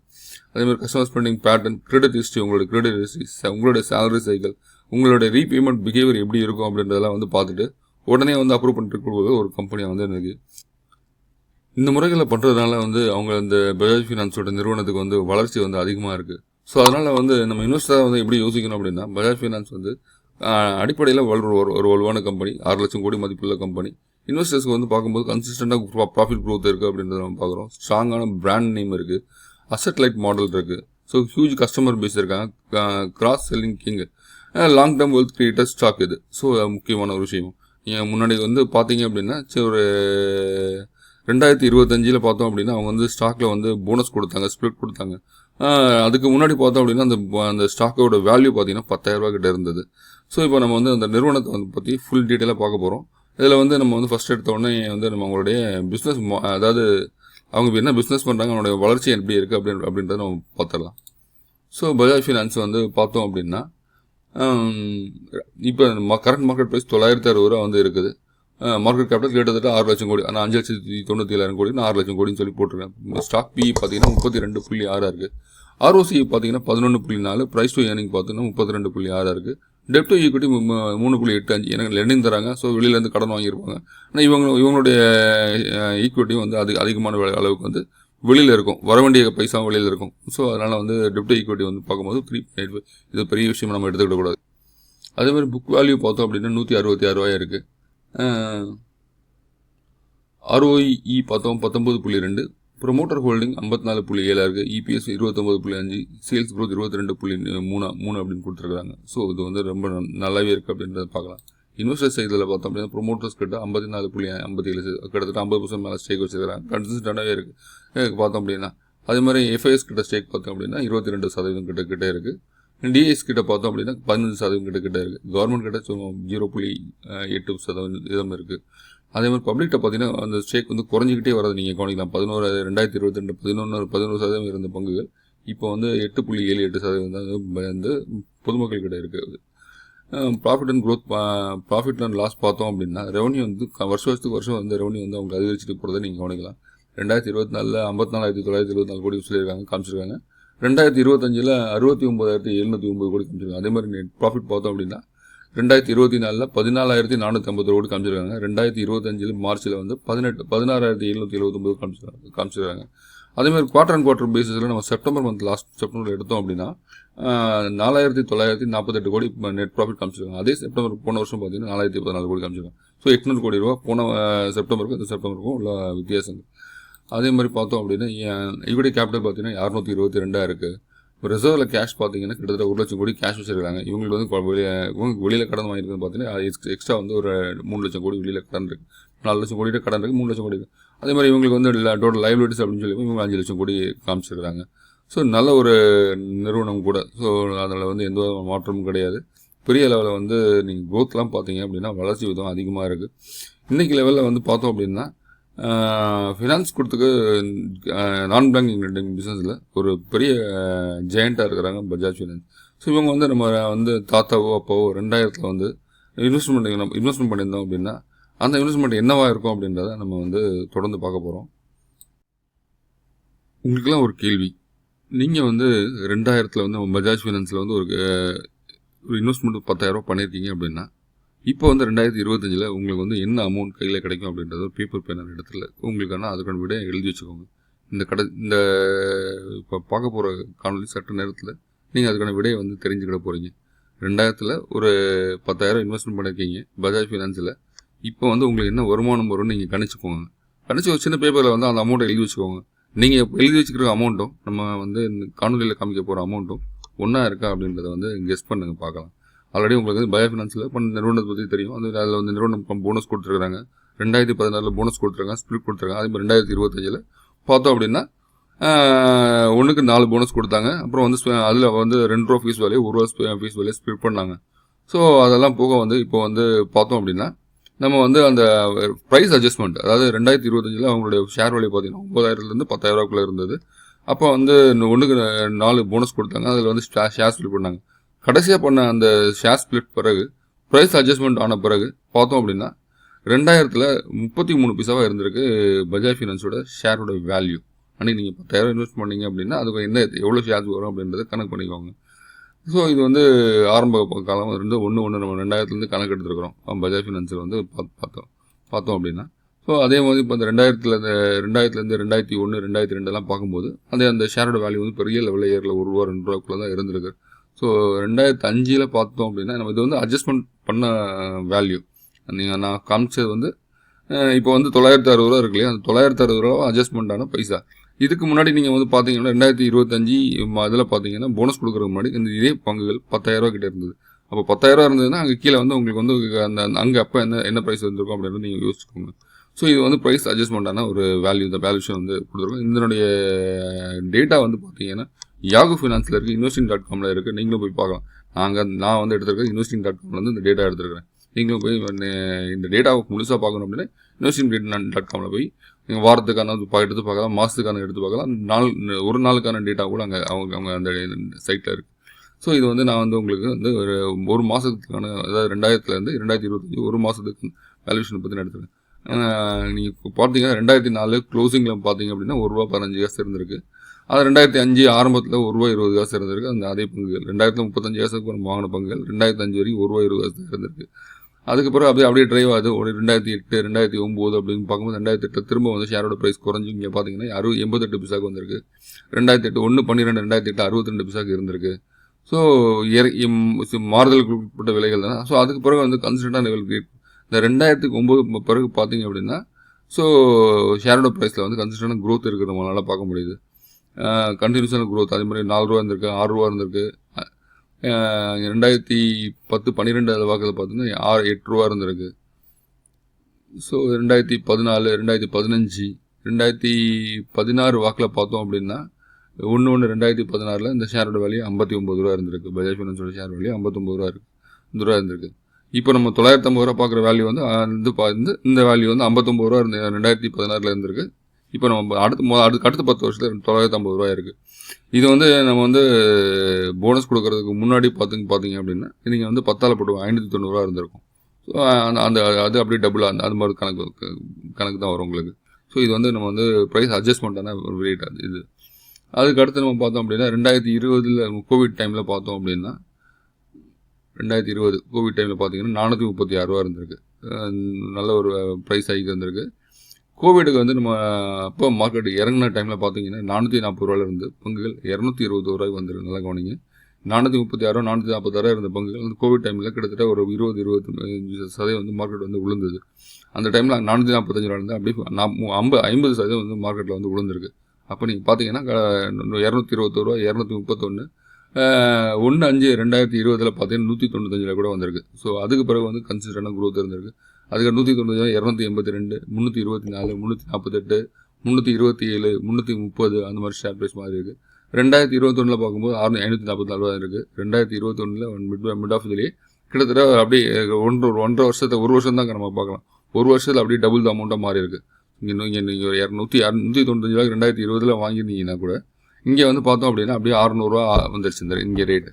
அதேமாதிரி customer spending pattern, credit history, உங்களுடைய சேலரி சைக்கிள், உங்களுடைய ரீபேமெண்ட் பிஹேவியர் எப்படி இருக்கும் அப்படின்றதெல்லாம் வந்து பார்த்துட்டு உடனே வந்து அப்ரூவ் பண்ணிட்டு கொடுக்குறது ஒரு கம்பெனியாக வந்து எனக்கு. இந்த முறைகளை பண்ணுறதுனால வந்து அவங்க இந்த பஜாஜ் ஃபினான்ஸோட நிறுவனத்துக்கு வந்து வளர்ச்சி வந்து அதிகமாக இருக்குது. ஸோ அதனால் வந்து நம்ம இன்வெஸ்டராக வந்து எப்படி யோசிக்கணும் அப்படின்னா பஜாஜ் ஃபினான்ஸ் வந்து அடிப்படையில் ஒரு வலுவான கம்பெனி, 6 லட்சம் கோடி மதிப்புள்ள கம்பெனி. இன்வெஸ்டர்ஸ்க்கு வந்து பார்க்கும்போது கன்சிஸ்டண்டாக ப்ராஃபிட் க்ரோத் இருக்குது அப்படின்றத நம்ம பார்க்குறோம். ஸ்ட்ராங்கான பிராண்ட் நேம் இருக்குது, அசெட் லைட் மாடல் இருக்குது. ஸோ ஹியூஜ் கஸ்டமர் பேஸ் இருக்காங்க, cross selling king, long term wealth creator stock இது. ஸோ முக்கியமான ஒரு விஷயம். நீங்கள் முன்னாடி வந்து பார்த்தீங்க அப்படின்னா ஒரு 2025 பார்த்தோம் அப்படின்னா அவங்க வந்து ஸ்டாக்கில் வந்து போனஸ் கொடுத்தாங்க, ஸ்ப்ளிட் கொடுத்தாங்க. அதுக்கு முன்னாடி பார்த்தோம் அப்படின்னா அந்த ஸ்டாக்கோட வேல்யூ பார்த்தீங்கன்னா 10,000 ரூபா கிட்ட இருந்தது. ஸோ இப்போ நம்ம வந்து அந்த நிறுவனத்தை வந்து பற்றி ஃபுல் டீட்டெயிலாக பார்க்க போகிறோம். இதில் வந்து நம்ம வந்து ஃபஸ்ட் எடுத்த உடனே வந்து நம்ம அவங்களுடைய பிஸ்னஸ் அதாவது அவங்க என்ன பிஸ்னஸ் பண்ணுறாங்க, அவங்களுடைய வளர்ச்சி எப்படி இருக்குது அப்படின்றத நம்ம பார்த்துடலாம். ஸோ பஜாஜ் ஃபினான்ஸ் வந்து பார்த்தோம் அப்படின்னா இப்போ கரண்ட் மார்க்கெட் ப்ரைஸ் 960 ரூபா வந்து இருக்குது. மார்க்கெட் கேபிட்டல் கிட்டத்தட்ட 6 லட்சம் கோடி, ஆனால் 5,97,000 கோடி 6 லட்சம் கோடின்னு சொல்லி போட்டிருக்கேன். ஸ்டாக் PE பார்த்தீங்கன்னா 32.6 இருக்குது. ROCE பார்த்தீங்கன்னா 11.4, ப்ரைஸ் டு ஏர்னிங் பார்த்தீங்கன்னா 32.6 இருக்குது. டெப்ட் டு ஈக்விட்டி 3.85. எனக்கு லெண்டிங் தராங்க, ஸோ வெளியிலேருந்து கடன் வாங்கியிருப்பாங்க. ஆனால் இவங்களுடைய ஈக்விட்டியும் வந்து அதிகமான அளவுக்கு வந்து வெளியில் இருக்கும், வர வேண்டிய பைசாவும் வெளியில் இருக்கும். ஸோ அதனால் வந்து டெப்ட் ஈக்விட்டி வந்து பார்க்கும்போது 3.85 இது பெரிய விஷயம் நம்ம எடுத்துக்கிடக்கூடாது. அதேமாதிரி புக் வேல்யூ பார்த்தோம் அப்படின்னா 166 ரூபாய் இருக்குது. ROE பார்த்தோம் 19.2, ப்ரொமோட்டர் ஹோல்டிங் 54.7 இருக்குது. EPS 29.5, சேல்ஸ் க்ரோத் 22.3 அப்படின்னு கொடுத்துருக்காங்க. ஸோ இது வந்து ரொம்ப நல்லாவே இருக்குது அப்படின்றத பார்க்கலாம். இன்வெஸ்டர் சைடில் பார்த்தோம் அப்படின்னா ப்ரொமோட்டர்ஸ் கிட்ட 54.57, கிட்டத்தட்ட 50% மேலே ஸ்டேக் வச்சுருக்காங்க. கன்சிஸ்டண்டாகவே இருக்குது பார்த்தோம் அப்படின்னா. அதே மாதிரி FIS கிட்ட ஸ்டேக் பார்த்தோம் அப்படின்னா 22% கிட்ட இருக்குது. DIS கிட்ட பார்த்தோம் அப்படின்னா 15% கிட்ட இருக்குது. கவர்மெண்ட் கிட்ட 0.8% இருக்குது. அதே மாதிரி பப்ளிக்கிட்ட பார்த்தீங்கன்னா அந்த ஸ்டேக் வந்து குறைஞ்சிக்கிட்டே வரது நீங்கள் கவனிக்கலாம். 2022 11% இருந்த பங்குகள் இப்போ வந்து 8.78% வந்து பொதுமக்கள் கிட்ட இருக்குது. Profit and growth, profit and loss பார்த்தோம் அப்படின்னா ரெவன்யூ வந்து வருஷம் வந்து ரெவன்யூ வந்து அவங்க அதிகரிச்சுட்டு போகிறத நீங்கள் கவனிக்கலாம். 2024 54,924 கோடி சொல்லியிருக்காங்க, காமிச்சிருக்காங்க. 2025 69,709 கோடி காமிச்சிருக்காங்க. அதே மாதிரி நெட் ப்ராஃபிட் பார்த்தோம் அப்படின்னா 2024 14,450 கோடி காமிச்சிருக்காங்க. 2025 மார்ச்சில் வந்து 16,779 காமிச்சிருக்காங்க. அதேமாதிரி குவார்டர் அண்ட் குவார்டர் பேசிஸில் நம்ம செப்டம்பர் மந்த் செப்டம்பர் எடுத்தோம் அப்படின்னா 4,948 கோடி நெட் ப்ராஃபிட் காமிச்சிருக்காங்க. அதே செப்டம்பர் போன வருஷம் பார்த்தீங்கன்னா 4,014 கோடி காமிச்சிருக்காங்க. ஸோ 800 கோடி ரூபா போன செப்டம்பருக்கும் இந்த செப்டம்பருக்கும் உள்ள வித்தியாசங்கள். அதே மாதிரி பார்த்தோம் அப்படின்னா ஈக்விட்டி கேபிட்டல் பார்த்தீங்கன்னா 622 இருக்குது. இப்போ ரிசர்வில் கேஷ் பார்த்தீங்கன்னா கிட்டத்தட்ட 1 லட்சம் கோடி கேஷ் வச்சிருக்காங்க. இவங்களுக்கு வந்து வெளியில் கடன் வாங்கியிருக்குன்னு பார்த்தீங்கன்னா எக்ஸ்ட்ரா வந்து ஒரு 3 லட்சம் கோடி வெளியில் கடன் இருக்குது. 4 லட்சம் கோடி கடன் இருக்குது, 3 லட்சம் கோடி இருக்குது. அதே மாதிரி இவங்களுக்கு வந்து டோட்டல் லைபிலிட்டிஸ் அப்படின்னு சொல்லி இவங்க 5 லட்சம் கோடி காமிச்சிருக்காங்க. ஸோ நல்ல ஒரு நிறுவனம் கூட. ஸோ அதில் வந்து எந்த மாற்றமும் கிடையாது. பெரிய லெவலில் வந்து நீங்கள் க்ரோத்லாம் பார்த்தீங்க அப்படின்னா வளர்ச்சி விதம் அதிகமாக இருக்குது. இன்றைக்கி லெவலில் வந்து பார்த்தோம் அப்படின்னா ஃபினான்ஸ் கொடுத்துக்கு நான் பேங்கிங் லெண்டிங் பிஸ்னஸில் ஒரு பெரிய ஜெயண்ட்டாக இருக்கிறாங்க பஜாஜ் ஃபினான்ஸ். ஸோ இவங்க வந்து நம்ம வந்து தாத்தாவோ அப்பாவோ 2000 வந்து இன்வெஸ்ட்மெண்ட் பண்ணியிருந்தோம் அப்படின்னா அந்த இன்வெஸ்ட்மெண்ட் என்னவாக இருக்கும் அப்படின்றத நம்ம வந்து தொடர்ந்து பார்க்க போகிறோம். உங்களுக்கெல்லாம் ஒரு கேள்வி, நீங்கள் வந்து 2000 வந்து பஜாஜ் ஃபினான்ஸில் வந்து ஒரு இன்வெஸ்ட்மெண்ட் 10,000 பண்ணியிருக்கீங்க அப்படின்னா இப்போ வந்து 2025 உங்களுக்கு வந்து என்ன அமௌண்ட் கையில் கிடைக்கும் அப்படின்றது ஒரு பேப்பர் பேனர் இடத்துல உங்களுக்கான அதுக்கான விட எழுதி வச்சுக்கோங்க. இந்த இப்போ பார்க்க போகிற காணொலி சட்ட நேரத்தில் நீங்கள் அதுக்கான விடையை வந்து தெரிஞ்சுக்கிட போகிறீங்க. 2000 ஒரு 10,000 இன்வெஸ்ட்மெண்ட் பண்ணியிருக்கீங்க பஜாஜ் ஃபினான்ஸில். இப்போ வந்து உங்களுக்கு என்ன வருமானம் வரும்னு நீங்கள் கணிச்சுக்கோங்க. கணிச்சு ஒரு சின்ன பேப்பரில் வந்து அந்த அமௌண்ட்டை எழுதி வச்சுக்கோங்க. நீங்கள் எழுதி வச்சுக்கிற அமௌண்ட்டும் நம்ம வந்து காணொலியில் காமிக்க போகிற அமௌண்ட்டும் ஒன்றா இருக்கா அப்படின்றத வந்து கெஸ் பண்ணுங்கள், பார்க்கலாம். ஆல்ரெடி உங்களுக்கு வந்து பஜாஜ் ஃபினான்ஸில் நிறுவனத்தை பற்றி தெரியும். அதில் வந்து நிறுவனம் போனஸ் கொடுத்துருக்காங்க. 2016 போனஸ் கொடுத்துருக்காங்க, ஸ்பிளிட் கொடுத்துருக்காங்க. அதே மாதிரி 2025 பார்த்தோம் அப்படின்னா 1க்கு 4 போனஸ் கொடுத்தாங்க. அப்புறம் வந்து அதில் வந்து 2 ரூபா ஃபீஸ் வேலையை 1 ரூபா ஃபீஸ் வேலையை ஸ்பிளிட் பண்ணாங்க. ஸோ அதெல்லாம் போக வந்து இப்போ வந்து பார்த்தோம் அப்படின்னா நம்ம வந்து அந்த ப்ரைஸ் அட்ஜஸ்ட்மெண்ட், அதாவது 2025 அவங்களுடைய ஷேர் வேலையை பார்த்தீங்கன்னா 9,000 10,000 இருந்தது. அப்போ வந்து 1க்கு 4 போனஸ் கொடுத்தாங்க. அதில் வந்து ஷேர் ஸ்பிளிட் பண்ணாங்க. கடைசியாக பண்ண அந்த ஷேர் ஸ்பிளிட் பிறகு ப்ரைஸ் அட்ஜஸ்ட்மெண்ட் ஆன பிறகு பார்த்தோம் அப்படின்னா 2000 33 பைசாவாக இருந்திருக்கு பஜாஜ் ஃபினான்ஸோட ஷேரோட வேல்யூ. அன்றைக்கி நீங்கள் 10,000 இன்வெஸ்ட் பண்ணிங்க அப்படின்னா அதுக்கு எவ்வளோ ஷேர்ஸ் வரும் அப்படின்றத கணக்கு பண்ணிக்கோங்க. ஸோ இது வந்து ஆரம்ப காலம் இருந்து 1 நம்ம 2000 கணக்கு எடுத்துருக்குறோம் பஜாஜ் ஃபினான்ஸில் வந்து பார்த்தோம் அப்படின்னா. ஸோ அதே மாதிரி இப்போ அந்த 2000 2001 2002 பார்க்கும்போது அந்த ஷேரோட வேல்யூ வந்து பெரிய லெவலில் ஏரில் 1 ரூபா 2 ரூபாக்குள்ளே தான் இருந்திருக்கு. ஸோ 2005 பார்த்தோம் அப்படின்னா நம்ம இது வந்து அட்ஜஸ்ட்மெண்ட் பண்ண வேல்யூ. நான் காமிச்சது வந்து இப்போ வந்து 960 ரூபா இருக்கு இல்லையா, அந்த 960 ரூபா அட்ஜஸ்ட்மெண்ட்டான பைசா. இதுக்கு முன்னாடி நீங்கள் வந்து பார்த்தீங்கன்னா 2025 அதில் பார்த்தீங்கன்னா போனஸ் கொடுக்குறதுக்கு முன்னாடி இந்த இதே பங்குகள் 10,000 கிட்டே இருந்தது. அப்போ 10,000 இருந்ததுன்னா அங்கே கீழே வந்து உங்களுக்கு வந்து அங்கே அப்போ என்ன ப்ரைஸ் இருந்திருக்கும் அப்படின்றது நீங்கள் யோசிச்சுக்கோங்க. ஸோ இது வந்து ப்ரைஸ் அட்ஜஸ்ட்மெண்ட்டான ஒரு வேல்யூ, இந்த வேல்யூஷன் வந்து கொடுத்துருக்கோம். இதனுடைய டேட்டா வந்து பார்த்தீங்கன்னா யாகு ஃபினான்ஸில் இருக்குது, investing.comல இருக்குது. நீங்களும் போய் பார்க்கலாம். நான் வந்து எடுத்துருக்கேன் investing.comல வந்து இந்த டேட்டா எடுத்துருக்கிறேன். நீங்களும் போய் இந்த டேட்டாவை முழுசாக பார்க்கணும் அப்படின்னா investingdata.com போய் நீங்கள் வாரத்துக்கான எடுத்து பார்க்கலாம், மாதத்துக்கான எடுத்து பார்க்கலாம், ஒரு நாளுக்கான டேட்டா கூட அங்கே அவங்க அந்த சைட்டில் இருக்குது. ஸோ இது வந்து நான் வந்து உங்களுக்கு வந்து ஒரு மாதத்துக்கான, அதாவது 2000 2025 ஒரு மாதத்துக்கு வேல்யூஷனை பற்றி நடத்துகிறேன். நீங்கள் பார்த்தீங்கன்னா 2004 க்ளோசிங்கில் பார்த்தீங்க அப்படின்னா ₹1.15 இருந்திருக்கு. அது 2005 ஆரம்பத்தில் ₹1.20 இருந்திருக்கு. அந்த அதே பங்குகள் 2035 நம்ம வாங்கின பங்குகள் 2005 வரைக்கும் ₹1.20 இருந்திருக்கு. அதுக்கப்புறம் அப்படியே ட்ரைவ் ஆகுது. 2008 2009 அப்படின்னு பார்க்கும்போது 2008 திரும்ப வந்து ஷேரோட ப்ரைஸ் குறைஞ்சி இங்கே பார்த்தீங்கன்னா 88 பைசாக்கு வந்திருக்கு. 2008 1/12/2008 62 பைசாக்கு இருந்திருக்கு. ஸோ மாறுதலுக்கு உட்பட்ட விலைகள் தானே. ஸோ அதுக்கு பிறகு வந்து கன்சிஸ்டண்டான லெவலுக்கு இந்த 2009 பிறகு பார்த்தீங்க அப்படின்னா ஸோ ஷேரோட ப்ரைஸில் வந்து கன்சிஸ்டண்டான க்ரோத் இருக்குது, நம்மளால் பார்க்க முடியுது. கண்டினியூஸான க்ரோத். அதே மாதிரி ₹4 இருந்திருக்கு, ₹6 இருந்திருக்கு. 2010-12 வாக்கில் பார்த்தீங்கன்னா ₹8 இருந்திருக்கு. ஸோ 2014 2015 2016 வாக்கில் பார்த்தோம் அப்படின்னா 1/1/2016 இந்த ஷேரோட வேல்யூ ₹59 இருந்திருக்கு. பஜாஜ் ஃபைனான்ஸோட ஷேர் வேல்யூ ₹59 இருந்திருக்கு. இப்போ நம்ம ₹950 பார்க்குற வேல்யூ வந்து இந்த வேல்யூ வந்து ₹59 இருந்து 2016 இருந்திருக்கு. இப்போ நம்ம அடுத்த 10 வருஷத்தில் ₹950 இருக்குது. இது வந்து நம்ம வந்து போனஸ் கொடுக்கறதுக்கு முன்னாடி பார்த்தீங்க அப்படின்னா நீங்கள் வந்து 10ஆல் போட்டு ₹590 இருந்திருக்கும். ஸோ அது அப்படியே டபுளாக அது மாதிரி கணக்கு தான் வரும் உங்களுக்கு. ஸோ இது வந்து நம்ம வந்து ப்ரைஸ் அட்ஜஸ்ட்மெண்ட்டான ஒரு ரேட் இது. அதுக்கு அடுத்து நம்ம பார்த்தோம் அப்படின்னா 2020 கோவிட் டைமில் பார்த்தோம் அப்படின்னா 2020 கோவிட் டைமில் பார்த்தீங்கன்னா ₹436 இருந்திருக்கு. நல்ல ஒரு ப்ரைஸ் ஹைக் இருந்திருக்கு. கோவிடுக்கு வந்து நம்ம அப்போ மார்க்கெட் இறங்கின டைமில் பார்த்தீங்கன்னா ₹440 இருந்து பங்குகள் ₹220 வந்திருக்கு. நல்லா கவனிங்க. 436 446 இருந்த பங்குகள் வந்து கோவிட் டைமில் கிட்டத்தட்ட ஒரு 20-25% வந்து மார்க்கெட் வந்து விழுந்தது. அந்த டைமில் ₹445 இருந்து அப்படியே 50% வந்து மார்க்கெட்டில் வந்து விழுந்திருக்கு. அப்போ நீங்கள் பார்த்தீங்கன்னா ₹221 231 1/5/2020 பார்த்தீங்கன்னா ₹195 கூட வந்திருக்கு. ஸோ அதுக்கு பிறகு வந்து கன்சிஸ்டண்டான க்ரோத் இருந்திருக்கு. அதுக்கு 190 282 324 348 327 330 அந்த மாதிரி ஷேர் ப்ரைஸ் மாதிரி இருக்குது. 2021 பார்க்கும்போது ₹544 இருக்குது. 2021 மிட் ஆஃப் இதுலேயே கிட்டத்தட்ட அப்படியே ஒன்றரை வருஷத்தை ஒரு வருஷம் தான் நம்ம பார்க்கலாம். ஒரு வருஷத்தில் அப்படியே டபுள் த அமௌண்ட்டாக மாறி இருக்குது. இங்கே நீங்கள் ஒரு ₹195 2020 வாங்கியிருந்தீங்கன்னா கூட இங்கே வந்து பார்த்தோம் அப்படின்னா அப்படியே ₹600 வந்துருச்சு இங்கே ரேட்டு.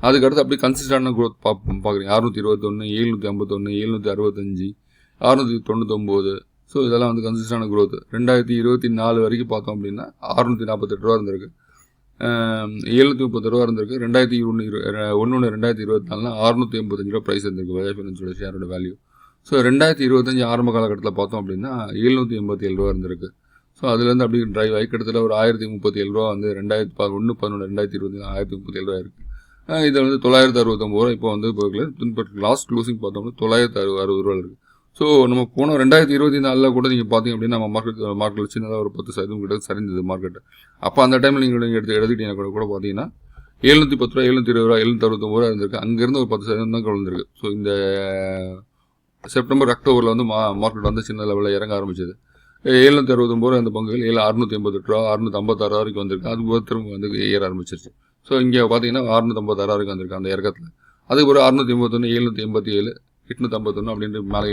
அதுக்கடுத்து அப்படியே கன்சிஸ்டண்டான க்ரோத் பார்க்குறீங்க. 621 751 765 699. ஸோ இதெல்லாம் வந்து கன்சிஸ்டண்டான க்ரோத். 2024 வரைக்கும் பார்த்தோம் அப்படின்னா ₹648 இருந்திருக்கு. ₹730 இருந்திருக்கு. 2024 ₹685 ப்ரைஸ் இருந்திருக்கு பஜாஜ் ஃபைனான்ஸோட ஷேரோட வேல்யூ. ஸோ 2025 ஆரம்ப காலகட்டத்தில் பார்த்தோம் அப்படின்னா ₹787 இருந்திருக்கு. ஸோ அதுலேருந்து அப்படியே ட்ரைவ் ஆகி கிட்டத்தட்ட ஒரு ₹1037 வந்து 2011-11 2020 ₹1037 இருக்குது. இதில் வந்து ₹969 இப்போ வந்து லாஸ்ட் க்ளோசிங் பார்த்தோம்னா ₹960 இருக்குது. ஸோ நம்ம போன 2024 கூட நீங்கள் பார்த்தீங்க அப்படின்னா நம்ம மார்க்கெட் சின்னதாக ஒரு 10% கிட்ட சரிந்தது மார்க்கெட்டு. அப்போ அந்த டைமில் நீங்கள் எடுத்துக்கிட்டீங்கன்னா கூட பார்த்தீங்கன்னா ₹710 720 769 இருந்திருக்கு. அங்கேருந்து ஒரு 10% தான் குறைஞ்சிருக்கு. ஸோ இந்த செப்டம்பர் அக்டோபரில் வந்து மார்க்கெட் வந்து சின்ன லெவலில் இறங்க ஆரம்பிச்சது. ₹769 அந்த பங்குகள் ₹688 656 வரைக்கும் வந்திருக்கு. அதுக்கு திரும்ப வந்து ஏற ஆரம்பிச்சிருச்சு. ஸோ இங்கே பார்த்தீங்கன்னா ₹656 வரைக்கும் வந்திருக்கு அந்த இறக்கத்தில். அதுக்கு ஒரு 681 787 851 அப்படின்ட்டு மேலே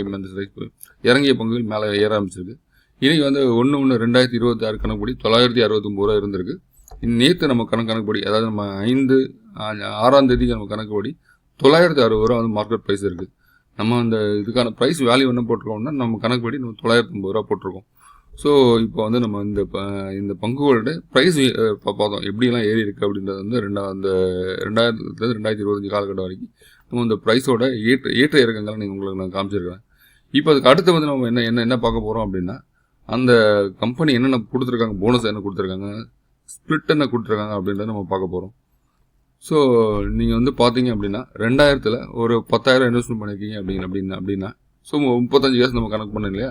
இறங்கிய பங்குகள் மேலே ஏற ஆரம்பிச்சிருக்கு. இன்றைக்கி வந்து 1/1/2026 கணக்குப்படி ₹969 இருந்திருக்கு. நேற்று நம்ம கணக்குப்படி, அதாவது நம்ம 6ஆம் தேதிக்கு நம்ம கணக்குப்படி ₹960 வந்து மார்க்கெட் ப்ரைஸ் இருக்குது. நம்ம அந்த இதுக்கான ப்ரைஸ் வேல்யூ என்ன போட்டிருக்கோம்னா நம்ம கணக்குப்படி நம்ம ₹980 போட்டிருக்கோம். ஸோ இப்போ வந்து நம்ம இந்த பங்குகளோட ப்ரைஸ் பார்த்தோம் எப்படியெல்லாம் ஏறி இருக்குது அப்படின்றது வந்து 2000-2025 காலகட்டம் வரைக்கும் நம்ம இந்த ப்ரைஸோட ஏற்ற இறக்கங்களை உங்களுக்கு நான் காமிச்சிருக்கிறேன். இப்போ அதுக்கு அடுத்து வந்து நம்ம என்ன பார்க்க போகிறோம் அப்படின்னா அந்த கம்பெனி என்னென்ன கொடுத்துருக்காங்க, போனஸ் என்ன கொடுத்துருக்காங்க, ஸ்ப்ளிட் என்ன கொடுத்துருக்காங்க அப்படின்றத நம்ம பார்க்க போகிறோம். ஸோ நீங்கள் வந்து பார்த்தீங்க அப்படின்னா 2000 ஒரு 10,000 இன்வெஸ்ட்மெண்ட் பண்ணியிருக்கீங்க அப்படின்னா ஸோ 35 இயர்ஸ் நம்ம கணக்கு பண்ணோம் இல்லையா.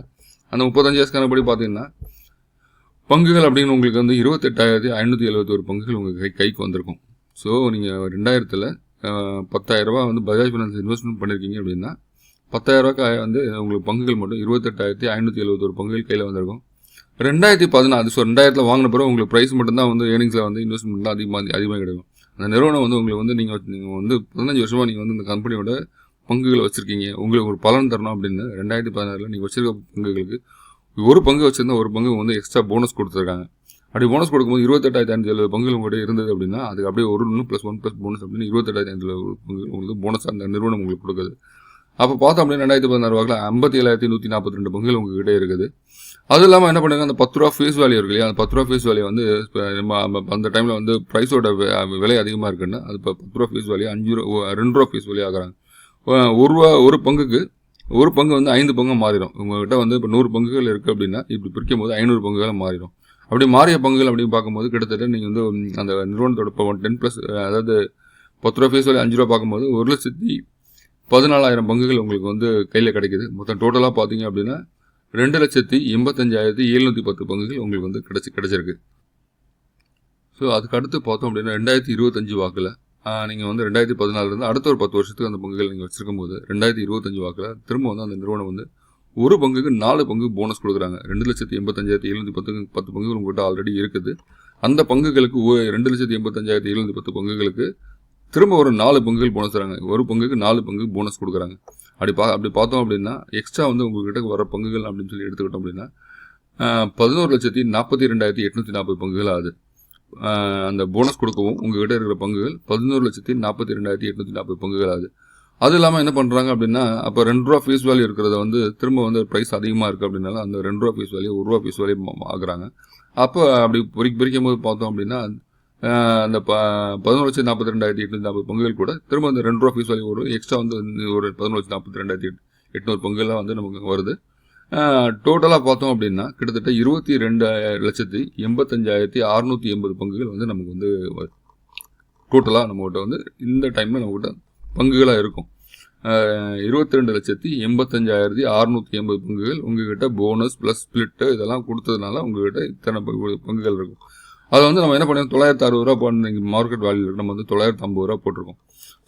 அந்த 35 இயர்ஸ் கணக்குப்படி பார்த்தீங்கன்னா பங்குகள் அப்படின்னு உங்களுக்கு வந்து 28,571 பங்குகள் உங்கள் கைக்கு வந்திருக்கும். ஸோ நீங்கள் 2000 10,000 வந்து பஜாஜ் ஃபைனான்ஸ் இன்வெஸ்ட்மெண்ட் பண்ணியிருக்கீங்க அப்படின்னா 10,000 வந்து உங்களுக்கு பங்குகள் மட்டும் 28,571 பங்குகள் கையில் வந்திருக்கும். 2014 ஸோ 2000 வாங்கின பிறகு உங்களுக்கு ப்ரைஸ் மட்டும்தான் வந்து ஏர்னிங்ஸில் வந்து இன்வெஸ்ட்மெண்ட்லாம் அதிகமாக கிடைக்கும். அந்த நிறுவனம் வந்து உங்களுக்கு வந்து நீங்கள் வந்து 15 வருஷமாக நீங்கள் வந்து இந்த கம்பெனியோட பங்குகள் வச்சுருக்கீங்க, உங்களுக்கு ஒரு பலன் தரணும் அப்படின்னு 2016 நீங்கள் வச்சுருக்க பங்குகளுக்கு ஒரு பங்கு வச்சுருந்தா ஒரு பங்கு வந்து எக்ஸ்ட்ரா போனஸ் கொடுத்துருக்காங்க. அப்படி போனஸ் கொடுக்கும்போது 28,570 பங்குகள் உங்கள்கிட்ட இருந்தது அப்படின்னா அதுக்கு அப்படியே ஒரு 1+1+ போனஸ் அப்படின்னு 28,570 பங்குகள் உங்களுக்கு போனஸ் அந்த நிறுவனம் உங்களுக்கு கொடுக்குது. அப்போ பார்த்தோம் அப்படின்னா 2016 வாக்கில் 57,142 பங்குகள் உங்ககிட்ட இருக்குது. அது இல்லாமல் என்ன பண்ணுங்க, அந்த 10 ரூபா ஃபேஸ் வேல்யூ இருக்கு இல்லையா, அந்த 10 ரூபா ஃபேஸ் வேல்யூ வந்து அந்த டைமில் வந்து ப்ரைஸோட விலை அதிகமாக இருக்குன்னா அது இப்போ 10 ரூபா ஃபேஸ் வேல்யூ 2 ரூபா ஃபேஸ் வேல்யூ ஆகிறாங்க. ஒரு பங்குக்கு ஒரு பங்கு வந்து 5 பங்கு மாறிடும். உங்கள்கிட்ட வந்து இப்போ 100 பங்குகள் இருக்குது அப்படின்னா இப்படி பிரிக்கும் போது 500 பங்குகள் மாறிடும். அப்படி மாறிய பங்குகள் அப்படின்னு பார்க்கும்போது கிட்டத்தட்ட நீங்கள் வந்து அந்த நிறுவனத்தோட இப்போ 10+, அதாவது 10 ரூபா ஃபேஸ் வேல்யூ 5 ரூபா பார்க்கும்போது 1,14,000 பங்குகள் உங்களுக்கு வந்து கையில் கிடைக்குது. மொத்தம் டோட்டலாக பார்த்தீங்க அப்படின்னா 2,85,710 பங்குகள் உங்களுக்கு வந்து கிடைச்சிருக்கு. ஸோ அதுக்கு அடுத்து பார்த்தோம் அப்படின்னா 2025 வாக்கில் நீங்கள் வந்து 2014 அடுத்த ஒரு 10 வருஷத்துக்கு அந்த பங்குகள் நீங்கள் வச்சிருக்கும் போது 2025 வாக்கில் திரும்ப வந்து அந்த நிறுவனம் வந்து ஒரு பங்குக்கு 4 பங்கு போனஸ் கொடுக்குறாங்க. 2,85,710 பங்குகள் உங்கள்கிட்ட ஆல்ரெடி இருக்குது. அந்த பங்குகளுக்கு 2,85,710 பங்குகளுக்கு திரும்ப ஒரு 4 பங்குகள் போனஸ் தராங்க. ஒரு பங்குக்கு 4 பங்கு போனஸ் கொடுக்குறாங்க. அப்படி பார்த்தோம் அப்படின்னா எக்ஸ்ட்ரா வந்து உங்கள்கிட்ட வர பங்குகள் அப்படின்னு சொல்லி எடுத்துக்கிட்டோம் அப்படின்னா 11,42,840 பங்குகள் ஆகுது. அந்த போனஸ் கொடுக்கவும் உங்ககிட்ட இருக்கிற பங்குகள் 11,42,840 பங்குகள் ஆகுது. அது இல்லாமல் என்ன பண்ணுறாங்க அப்படின்னா அப்போ 2 ரூபா ஃபேஸ் வேல்யூ இருக்கிறத வந்து திரும்ப வந்து ப்ரைஸ் அதிகமாக இருக்குது அப்படின்னால அந்த 2 ரூபா ஃபேஸ் வேல்யூ 1 ரூபா ஃபேஸ் வேல்யூ ஆகுறாங்க. அப்போ அப்படி பிரிக்கும் போது பார்த்தோம் அப்படின்னா அந்த 11,42,840 பங்குகள் கூட திரும்ப அந்த 2 ரூபா ஃபேஸ் வேல்யூ ஒரு எக்ஸ்ட்ரா வந்து ஒரு 11,42,800 பங்குகள்லாம் வந்து நமக்கு வருது. டோட்டலாக பார்த்தோம் அப்படின்னா கிட்டத்தட்ட 22,85,680 பங்குகள் வந்து நமக்கு வந்து டோட்டலாக நம்மகிட்ட வந்து இந்த டைமில் நம்மகிட்ட பங்குகளாக இருக்கும். 22,85,680 பங்குகள் உங்ககிட்ட போனஸ் ப்ளஸ் ஸ்பிளிட்டு இதெல்லாம் கொடுத்ததுனால உங்ககிட்ட இத்தனை பங்குகள் இருக்கும். அதை வந்து நம்ம என்ன பண்ணுவோம், 960 ரூபா இன்றைக்கி மார்க்கெட் வேல்யூ இருக்குது, நம்ம வந்து 950 ரூபா போட்டிருக்கோம்.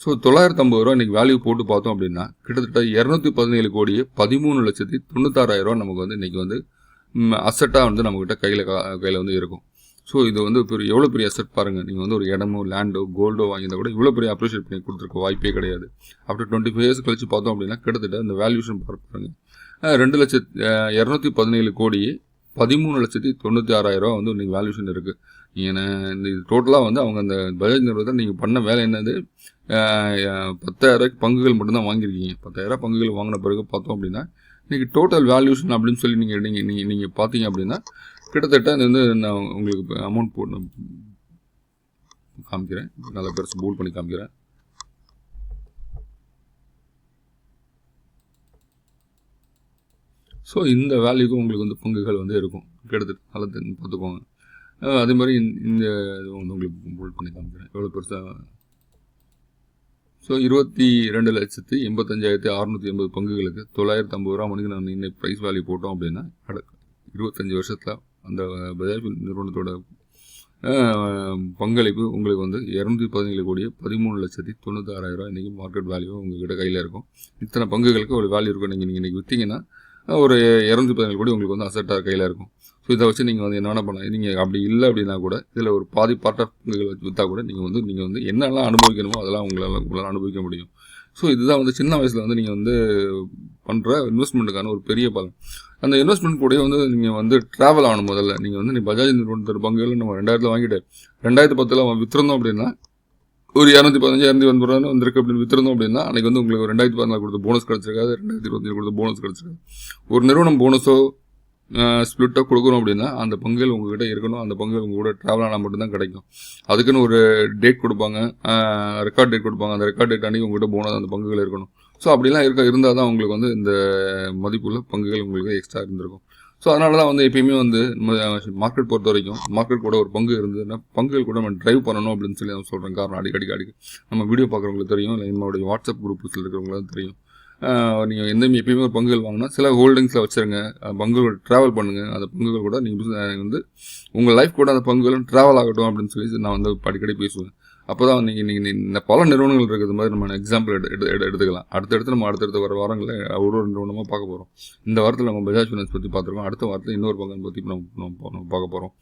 ஸோ 950 ரூபா இன்றைக்கி வேல்யூ போட்டு பார்த்தோம் அப்படின்னா கிட்டத்தட்ட 217 கோடியே 13,96,000 ரூபா நமக்கு வந்து இன்றைக்கி வந்து அசட்டாக வந்து நம்மக்கிட்ட கையில் வந்து இருக்கும். ஸோ இது வந்து எவ்வளோ பெரிய அசட் பாருங்கள். நீங்கள் வந்து ஒரு இடமோ லேண்டோ கோல்டோ வாங்கியிருந்தால் கூட இவ்வளோ பெரிய அப்ரிஷியேட் பண்ணி கொடுத்துருக்க வாய்ப்பே கிடையாது. அப்படி 25 இயர்ஸ் கழிச்சு பார்த்தோம் அப்படின்னா கிட்டத்தட்ட அந்த வேல்யூஷன் பாருங்க 2,217 கோடியே 13,96,000 ரூபா வந்து இன்றைக்கி வேல்யூஷன் இருக்குது. நீங்கள் இந்த டோட்டலாக வந்து அவங்க அந்த பஜாஜ் நிறுவனத்தை நீங்கள் பண்ண வேலை என்னது, 10,000 பங்குகள் மட்டும்தான் வாங்கியிருக்கீங்க. 10,000 பங்குகள் வாங்கின பிறகு பார்த்தோம் அப்படின்னா இன்றைக்கி டோட்டல் வேல்யூஷன் அப்படின்னு சொல்லி நீங்கள் பார்த்தீங்க அப்படின்னா கிட்டத்தட்ட அது வந்து நான் உங்களுக்கு அமௌண்ட் போட்டு காமிக்கிறேன், நல்ல பெருசு போல் பண்ணி காமிக்கிறேன். ஸோ இந்த வேல்யூக்கு உங்களுக்கு வந்து பங்குகள் வந்து இருக்கும் கிட்டத்தட்ட நல்லா பார்த்துக்கோங்க. அதே மாதிரி இந்த வந்து உங்களுக்கு போல் பண்ணி காமிக்கிறேன் எவ்வளோ பெருசாக. ஸோ 22,85,680 பங்குகளுக்கு 950 ரூபா மணிக்கு நான் இன்னைக்கு ப்ரைஸ் வேல்யூ போட்டோம் அப்படின்னா 25 வருஷத்தில் அந்த பஜாஜ் நிறுவனத்தோட பங்களிப்பு உங்களுக்கு வந்து 217 கோடியே 13,96,000 ரூபா இன்றைக்கி மார்க்கெட் வேல்யூ உங்கள்கிட்ட கையில் இருக்கும். இத்தனை பங்குகளுக்கு ஒரு வேல்யூ இருக்கும். நீங்கள் இன்றைக்கி விற்றீங்கன்னா ஒரு 217 கோடி உங்களுக்கு வந்து அசட்டாக கையில் இருக்கும். ஸோ இதை வச்சு நீங்கள் வந்து என்னென்ன பண்ணலாம், நீங்கள் அப்படி இல்லை அப்படின்னா கூட இதில் ஒரு பாதி பார்ட் ஆஃப் பங்குகள் வச்சு விற்றா கூட நீங்கள் வந்து என்னெல்லாம் அனுபவிக்கணுமோ அதெல்லாம் உங்களால் அனுபவிக்க முடியும். ஸோ இதுதான் வந்து சின்ன வயசில் வந்து நீங்கள் வந்து பண்ணுற இன்வெஸ்ட்மெண்ட்டுக்கான ஒரு பெரிய பலன். அந்த இன்வெஸ்ட்மெண்ட் கூட வந்து நீங்கள் வந்து ட்ராவல் ஆகணும். முதல்ல நீங்கள் வந்து நீ பஜாஜ் நிறுவனத்தோட பங்குகள் நம்ம 2000 வாங்கிட்டு 2010 விற்றுருந்தோம் அப்படின்னா ஒரு 215 280 ரூபா வந்திருக்கு அப்படின்னு விற்றுருந்தோம் அப்படின்னா அன்றைக்கி வந்து உங்களுக்கு 2014 கொடுத்த போனஸ் கிடச்சிருக்காது, 2025 கொடுத்த போனஸ் கிடச்சிருக்காது. ஒரு நிறுவனம் போனஸோ ஸ்ப்ளிட்டாக கொடுக்கணும் அப்படின்னா அந்த பங்குகள் உங்கள்கிட்ட இருக்கணும். அந்த பங்குகள் உங்கள் கூட ட்ராவல் ஆனால் மட்டும்தான் கிடைக்கும். அதுக்குன்னு ஒரு டேட் கொடுப்பாங்க, ரெக்கார்ட் டேட் கொடுப்பாங்க. அந்த ரெக்கார்ட் டேட் அன்றைக்கி உங்கள்கிட்ட போனது அந்த பங்குகள் இருக்கணும். ஸோ அப்படிலாம் இருந்தால் தான் உங்களுக்கு வந்து இந்த மதிப்புள்ள பங்குகள் உங்களுக்கு எக்ஸ்ட்ரா இருந்திருக்கும். ஸோ அதனால தான் வந்து எப்பயுமே வந்து மார்க்கெட் பொறுத்த வரைக்கும் மார்க்கெட் கூட ஒரு பங்கு இருந்ததுன்னா பங்குகள் கூட நம்ம ட்ரைவ் பண்ணணும் அப்படின்னு சொல்லி நான் சொல்கிறேன். காரணம் அடிக்கடி நம்ம வீடியோ பார்க்குறவங்களுக்கு தெரியும், இல்லை என்னோடய வாட்ஸ்அப் குரூப்ஸில் இருக்கிறவங்களுக்கு தெரியும். நீங்கள் எப்பயுமே ஒரு பங்குகள் வாங்கினா சில ஹோல்டிங்ஸில் வச்சுருங்க, பங்குகள் ட்ராவல் பண்ணுங்கள். அந்த பங்குகள் கூட நீங்கள் வந்து உங்கள் லைஃப் கூட அந்த பங்குகளும் ட்ராவல் ஆகட்டும் அப்படின்னு சொல்லி நான் வந்து அடிக்கடி பேசுவேன். அப்போ தான் நீங்கள் இந்த பல நிறுவனங்கள் இருக்கிறது மாதிரி நம்ம எக்ஸாம்பிள் எடுத்துக்கலாம். அடுத்தடுத்து நம்ம அடுத்தடுத்த வர வாரங்களில் ஒரு நிறுவனமாக பார்க்க போகிறோம். இந்த வாரத்தில் நம்ம பஜாஜ் ஃபினான்ஸ் பற்றி பார்த்துருக்கோம். அடுத்த வாரத்தில் இன்னொரு பங்கை பற்றி நம்ம பார்க்க போகிறோம்.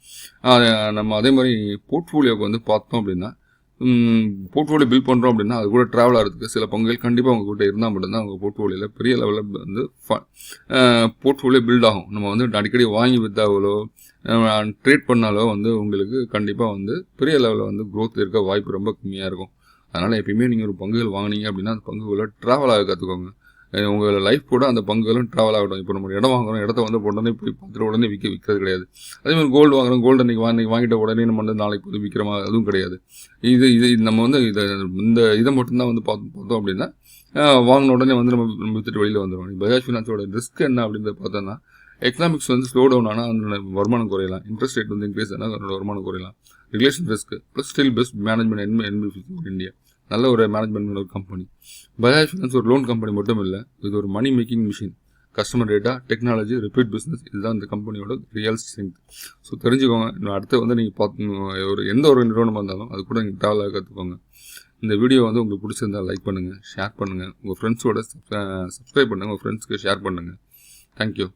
நம்ம அதே மாதிரி போர்ட்ஃபோலியோவுக்கு வந்து பார்த்தோம் அப்படின்னா போர்ட்ஃபோலியோ பில்ட் பண்ணுறோம் அப்படின்னா அது கூட ட்ராவல் ஆகிறதுக்கு சில பங்குகள் கண்டிப்பாக உங்ககிட்ட இருந்தால் மட்டும்தான் உங்கள் போர்ட்ஃபோலியோவில் பெரிய லெவலில் வந்து போர்ட்ஃபோலியோ பில்ட் ஆகும். நம்ம வந்து அடிக்கடி வாங்கி விற்றாவோ ட்ரேட் பண்ணாலோ வந்து உங்களுக்கு கண்டிப்பாக வந்து பெரிய லெவலில் வந்து க்ரோத் இருக்க வாய்ப்பு ரொம்ப கம்மியாக இருக்கும். அதனால் எப்பயுமே நீங்கள் ஒரு பங்குகள் வாங்கினீங்க அப்படின்னா அந்த பங்குகளை ட்ராவல் ஆக கற்றுக்கோங்க. உங்கள் லைஃப் கூட அந்த பங்குகளும் ட்ராவல் ஆகட்டும். இப்போ நம்ம இடம் வாங்குறோம், இடத்த வந்து உடனே போய் பார்த்துட்டு உடனே விற்கிறது கிடையாது. அதேமாதிரி கோல்டு வாங்குறோம், கோல்டு அன்றைக்கி வாங்கிட்ட உடனே நம்ம வந்து நாளைக்கு போய் விற்கிறோமா, அதுவும் கிடையாது. இது நம்ம வந்து இதை மட்டும்தான் வந்து பார்த்தோம் அப்படின்னா வாங்கின உடனே வந்து நம்ம விற்றுட்டு வெளியில் வந்துடுவோம். பஜாஜ் ஃபினான்ஸோட ரிஸ்க் என்ன அப்படின்றத பார்த்தோன்னா எக்கனாமிக்ஸ் வந்து ஸ்லோ டவுன் ஆனால் அதோட வருமானம் குறையலாம், இன்ட்ரெஸ்ட் ரேட் வந்து இன்க்ரீஸ் ஆனால் அதோட வருமானம் குறையலாம், relation risk plus still best management India, நல்ல ஒரு மேனேஜ்மெண்ட் ஒரு கம்பெனி. பஜாஜ் ஃபினான்ஸ் ஒரு லோன் கம்பெனி மட்டும் இல்லை, இது ஒரு money making machine. Customer data, technology, repeat business, இதுதான் இந்த கம்பெனியோட ரியல் ஸ்ட்ரென்த். ஸோ தெரிஞ்சுக்கோங்க. இன்னும் அடுத்து வந்து நீங்கள் எந்த ஒரு நிறுவனமாக இருந்தாலும் அது கூட நீங்கள் ட்ராவலாக கற்றுக்கோங்க. இந்த வீடியோ வந்து உங்களுக்கு பிடிச்சிருந்தால் லைக் பண்ணுங்கள், ஷேர் பண்ணுங்கள், உங்கள் ஃப்ரெண்ட்ஸோட சப்ஸ்கிரைப் பண்ணுங்கள், உங்கள் ஃப்ரெண்ட்ஸ்க்கு ஷேர் பண்ணுங்கள். தேங்க்யூ.